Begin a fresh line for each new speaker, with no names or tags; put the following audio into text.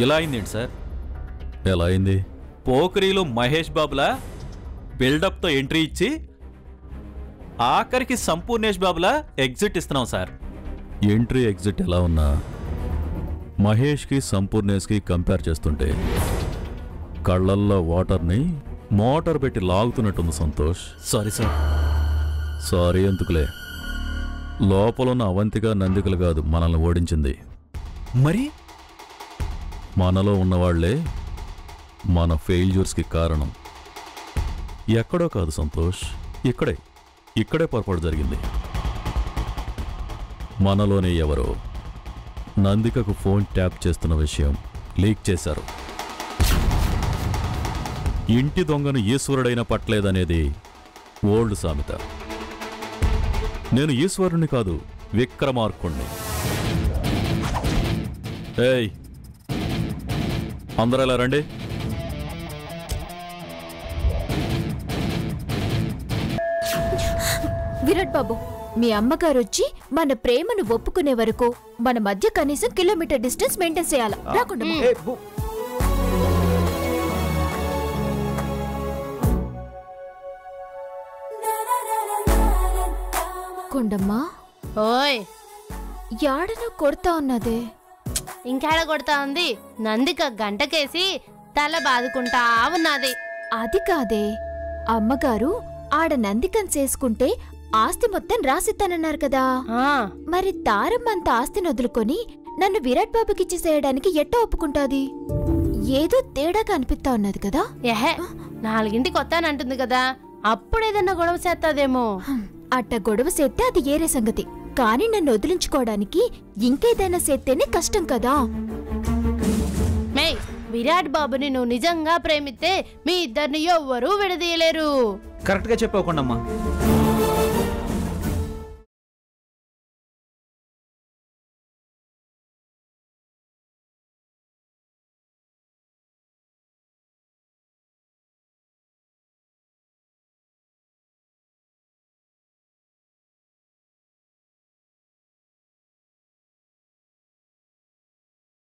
ఇలా అయిందేంటి సార్?
ఎలా అయింది?
పోకరీలో మహేష్ బాబులా బిల్డప్తో ఎంట్రీ ఇచ్చి ఆఖరికి సంపూర్ణేష్ బాబులా ఎగ్జిట్ ఇస్తున్నాం సార్.
ఎంట్రీ ఎగ్జిట్ ఎలా ఉన్నా మహేష్కి సంపూర్ణేష్కి కంపేర్ చేస్తుంటే కళ్ళల్లో వాటర్ని మోటార్ పెట్టి లాగుతున్నట్టుంది సంతోష్.
Sorry sir.
సారీ ఎందుకులే, లోపలున్న అవంతిగా నందికలు కాదు మనల్ని ఓడించింది.
మరి
మనలో ఉన్నవాళ్లే మన ఫెయిల్యూర్స్కి కారణం. ఎక్కడో కాదు సంతోష్, ఇక్కడే పొరపాటు జరిగింది. మనలోనే ఎవరో నందికకు ఫోన్ ట్యాప్ చేస్తున్న విషయం లీక్ చేశారు. ఇంటి దొంగను ఈశ్వరుడైన పట్లేదనేది ఓల్డ్ సామెత. నేను ఈశ్వరుణ్ణి కాదు, విక్రమార్కుణ్ణి. ఏయ్, అందరూ ఎలా రండి.
విరాట్ బాబు, మీ అమ్మగారు వచ్చి మన ప్రేమను ఒప్పుకునే వరకు మన మధ్య కనీసం కిలోమీటర్ డిస్టెన్స్ మెయింటైన్ చేయాలా? రాకుండా కొండమ్మా.
ఓయ్,
యాడనో కొడతా ఉన్నదే.
ఇంకాడ కొడతా ఉంది. నందిక గంటకేసి తల బాదుకుంటా ఉన్నది.
అది కాదే, అమ్మగారు ఆడ నందికం చేసుకుంటే ఆస్తి మొత్తం రాసిస్తానన్నారు కదా. మరి తారమ్మంత ఆస్తిని వదులుకొని నన్ను విరాట్ బాబుకిచ్చేసేయడానికి ఎట్టా ఒప్పుకుంటాది? ఏదో తేడాగా అనిపిస్తా ఉన్నది కదా.
ఏహే, 4ంటికి వస్తానంటుంది కదా, అప్పుడేదన్నా గొడవ చేస్తాదేమో.
అట్ట గొడవ చేస్తే అది ఏరే సంగతి, కానీ నన్ను వదిలించుకోవడానికి ఇంకేదైనా చేస్తేనే కష్టం కదా.
మే, విరాట్ బాబుని నువ్వు నిజంగా ప్రేమిస్తే మీ ఇద్దరిని ఎవ్వరూ విడదీయలేరు.
కరెక్ట్గా చెప్పకుండా